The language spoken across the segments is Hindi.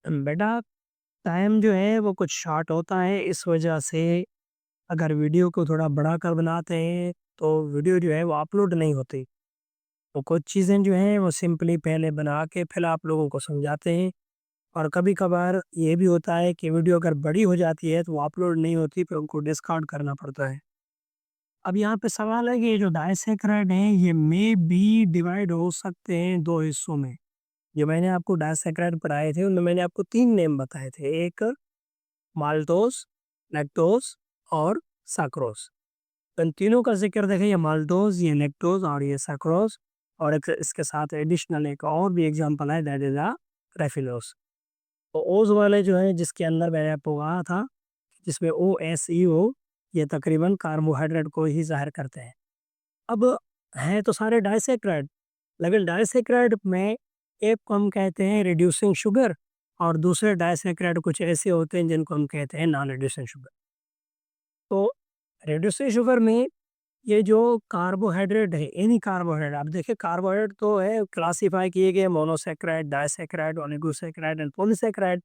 बेटा, टाइम जो है वो कुछ शॉर्ट होता है, इस वजह से अगर वीडियो को थोड़ा बड़ा कर बनाते हैं तो वीडियो जो है वो अपलोड नहीं होती। तो कुछ चीज़ें जो हैं वो सिंपली पहले बना के फिर आप लोगों को समझाते हैं। और कभी कभार ये भी होता है कि वीडियो अगर बड़ी हो जाती है तो वो अपलोड नहीं होती, फिर उनको डिस्कार्ड करना पड़ता है। अब यहाँ पे सवाल है कि ये जो डाइसेक्राइड हैं ये मे बी डिवाइड हो सकते हैं दो हिस्सों में। जो मैंने आपको डाइसेक्राइड पढ़ाए थे उनमें मैंने आपको तीन नेम बताए थे। एक माल्टोस, लैक्टोस और साक्रोस। तो इन तीनों का ज़िक्र देखें, ये माल्टोस, ये लैक्टोस और ये साक्रोस। और एक इसके साथ एडिशनल एक और भी एग्ज़ाम्पल है, दैट इज़ रैफिनोस। तो ओज़ वाले जो है जिसके अंदर मैंने आपको कहा था, जिसमें OSEO, ये तकरीबन कार्बोहाइड्रेट को ही ज़ाहिर करते हैं। अब हैं तो सारे डाइसैकराइड, लेकिन डाइसैकराइड में एक को हम कहते हैं रिड्यूसिंग शुगर और दूसरे डाइसैकराइड कुछ ऐसे होते हैं जिनको हम कहते हैं नॉन रिड्यूसिंग शुगर। तो रिड्यूसिंग शुगर में ये जो कार्बोहाइड्रेट है, एनी कार्बोहाइड्रेट, आप देखिए कार्बोहाइड्रेट तो है क्लासिफाई किए गए मोनोसैकराइड, डाइसैकराइड, ओलिगोसैकराइड एंड पॉलीसैकराइड।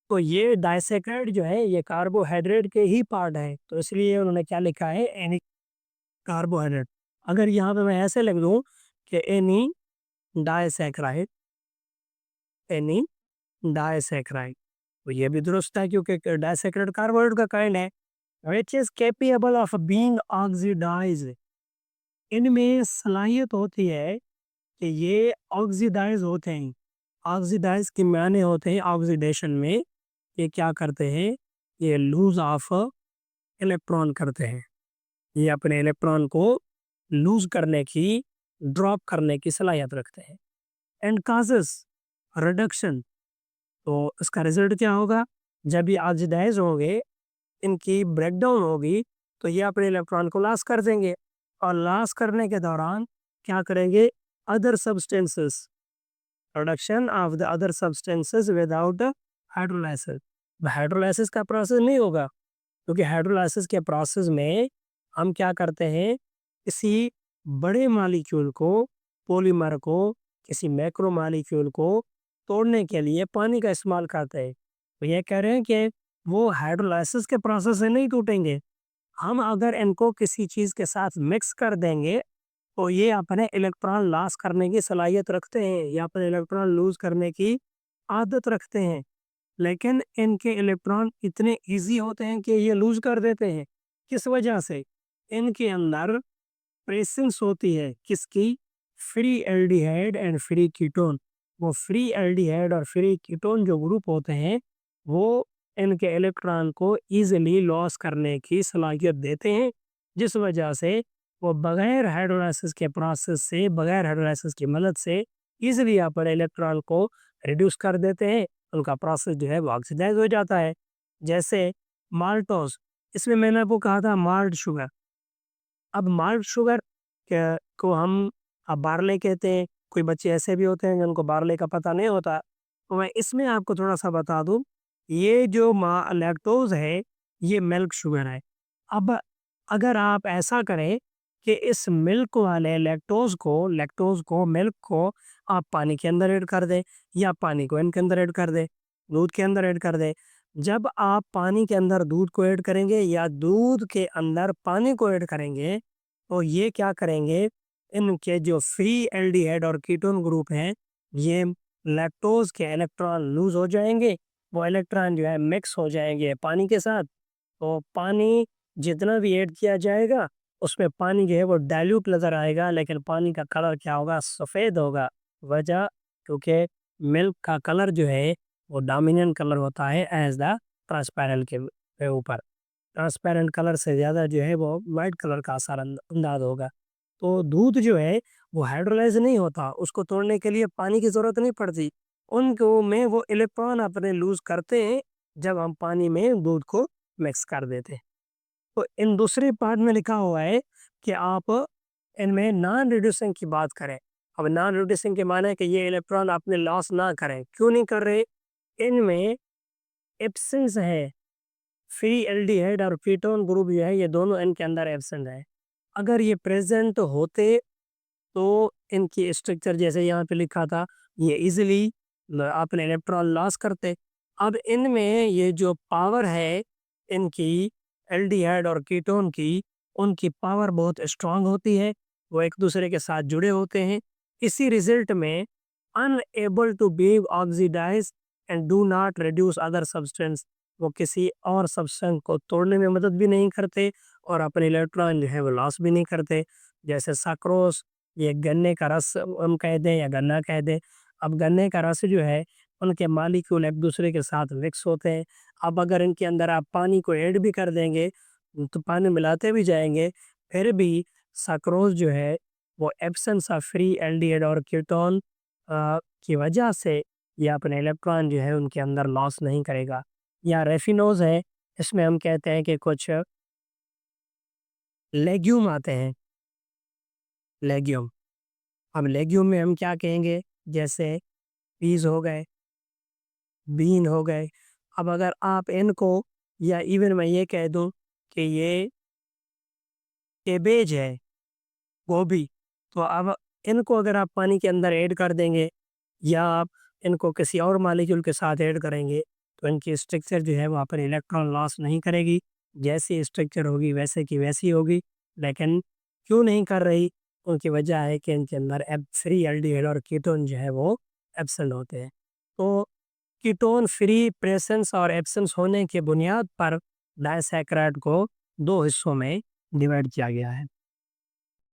तो ये डाइसैकराइड जो है ये कार्बोहाइड्रेट के ही पार्ट है, तो इसलिए उन्होंने क्या लिखा है, एनी कार्बोहाइड्रेट। अगर यहाँ पे मैं ऐसे लिख दूं कि एनी डाइसैकराइड, एनी डाइसैकराइड, तो ये भी दुरुस्त है क्योंकि डाइसैकराइड कार्बोहाइड्रेट का काइंड है which is capable of being oxidised. इनमें सलाहियत होती है कि ये ऑक्सीडाइज होते हैं। ऑक्सीडाइज के मायने होते हैं ऑक्सीडेशन में ये क्या करते हैं, ये लूज ऑफ इलेक्ट्रॉन करते हैं। ये अपने इलेक्ट्रॉन को लूज करने की, ड्रॉप करने की सलाहियत रखते हैं। एंड काजेस रिडक्शन, तो इसका रिजल्ट क्या होगा, जब ये ऑक्सीडाइज होंगे, इनकी ब्रेकडाउन होगी, तो ये अपने इलेक्ट्रॉन को लॉस कर देंगे। और लॉस करने के दौरान क्या करेंगे, other substances, production of the other substances without hydrolysis. Hydrolysis का प्रोसेस नहीं होगा, क्योंकि हाइड्रोलाइसिस के प्रोसेस में हम क्या करते हैं, किसी बड़े मॉलिक्यूल को, पॉलीमर को, किसी मैक्रो मॉलिक्यूल को तोड़ने के लिए पानी का इस्तेमाल करते हैं। तो ये कह रहे हैं कि वो हाइड्रोलाइसिस के प्रोसेस से नहीं टूटेंगे। हम अगर इनको किसी चीज़ के साथ मिक्स कर देंगे तो ये अपने इलेक्ट्रॉन लॉस करने की सलाहियत रखते हैं या अपने इलेक्ट्रॉन लूज करने की आदत रखते हैं। लेकिन इनके इलेक्ट्रॉन इतने इजी होते हैं कि ये लूज कर देते हैं। किस वजह से, इनके अंदर प्रेसेंस होती है किसकी, free aldehyde and free ketone. वो फ्री एल्डिहाइड और फ्री कीटोन जो ग्रुप होते हैं वो इनके इलेक्ट्रॉन को इजीली लॉस करने की सलाहियत देते हैं, जिस वजह से वो बगैर हाइड्रोलाइसिस के प्रोसेस से, बगैर हाइड्रोलाइसिस की मदद से इजीली अपने इलेक्ट्रॉन को रिड्यूस कर देते हैं। उनका प्रोसेस जो है वो ऑक्सीडाइज हो जाता है। जैसे माल्टोस, इसमें मैंने आपको कहा था माल्ट शुगर। अब माल्ट शुगर को हम बार्ले कहते हैं। कोई बच्चे ऐसे भी होते हैं जिनको बार्ले का पता नहीं होता। तो मैं इसमें आपको थोड़ा-सा बता दूँ, ये जो मा लैक्टोज़ है, ये मिल्क शुगर है। अब अगर आप ऐसा करें कि इस मिल्क वाले लैक्टोज़ को, मिल्क को आप पानी के अंदर ऐड कर दें या पानी को इनके अंदर ऐड कर दें, दूध के अंदर ऐड कर दें। जब आप पानी के अंदर दूध को ऐड करेंगे या दूध के अंदर पानी को ऐड करेंगे, तो ये क्या करेंगे, इनके जो फ्री एल्डिहाइड और कीटोन ग्रुप हैं, ये लैक्टोज के इलेक्ट्रॉन लूज हो जाएंगे। वो इलेक्ट्रॉन जो है मिक्स हो जाएंगे पानी के साथ। तो पानी जितना भी ऐड किया जाएगा उसमें पानी जो है वो डाइल्यूट नजर आएगा, लेकिन पानी का कलर क्या होगा, सफ़ेद होगा। वजह, क्योंकि मिल्क का कलर जो है वो डोमिनेंट कलर होता है एज द ट्रांसपेरेंट के ऊपर। ट्रांसपेरेंट कलर से ज़्यादा जो है वो वाइट कलर का असर अंदाज होगा। तो दूध जो है वो हाइड्रोलाइज नहीं होता, उसको तोड़ने के लिए पानी की ज़रूरत नहीं पड़ती। उनको में वो इलेक्ट्रॉन अपने लूज करते हैं जब हम पानी में दूध को मिक्स कर देते हैं। तो इन दूसरे पार्ट में लिखा हुआ है कि आप इनमें नॉन रिड्यूसिंग की बात करें। अब नॉन रिड्यूसिंग के माने है कि ये इलेक्ट्रॉन अपने लॉस ना करें। क्यों नहीं कर रहे? इनमें एब्सेंस है, फ्री एल्डिहाइड और कीटोन ग्रुप जो है ये दोनों इनके अंदर एब्सेंट है। अगर ये प्रेजेंट होते तो इनकी स्ट्रक्चर जैसे यहाँ पे लिखा था, ये इजीली अपने इलेक्ट्रॉन लॉस करते। अब इनमें ये जो पावर है इनकी, एल्डिहाइड और कीटोन की, उनकी पावर बहुत स्ट्रांग होती है, वो एक दूसरे के साथ जुड़े होते हैं। इसी रिजल्ट में unable to be oxidise and do not reduce other substance, वो किसी और सब्सटेंस को तोड़ने में मदद भी नहीं करते और अपने इलेक्ट्रॉन जो है वो लॉस भी नहीं करते। जैसे सक्रोस, ये गन्ने का रस हम कह दें या गन्ना कह दें। अब गन्ने का रस जो है उनके मॉलिक्यूल एक दूसरे के साथ मिक्स होते हैं। अब अगर इनके अंदर आप पानी को ऐड भी कर देंगे, तो पानी मिलाते भी जाएंगे, फिर भी सक्रोज जो है वो एब्सेंस ऑफ फ्री एल्डिहाइड और कीटोन की वजह से ये अपने इलेक्ट्रॉन जो है उनके अंदर लॉस नहीं करेगा। या रेफिनोज है, इसमें हम कहते हैं कि कुछ लेग्यूम आते हैं, लेग्यूम। अब लेग्यूम में हम क्या कहेंगे, जैसे पीज हो गए, बीन हो गए। अब अगर आप इनको, या इवन मैं ये कह दूं कि ये कैबेज है, गोभी, तो अब इनको अगर आप पानी के अंदर ऐड कर देंगे या आप इनको किसी और मॉलिक्यूल के साथ ऐड करेंगे, तो इनकी स्ट्रक्चर जो है वहाँ पर इलेक्ट्रॉन लॉस नहीं करेगी। जैसी स्ट्रक्चर होगी वैसे की वैसी होगी। लेकिन क्यों नहीं कर रही? उनकी वजह है कि इनके अंदर एब फ्री एल्डिहाइड और कीटोन जो है वो एब्सेंट होते हैं। तो कीटोन फ्री प्रेजेंस और एब्सेंस होने के बुनियाद पर डाइसैकराइड को दो हिस्सों में डिवाइड किया गया है।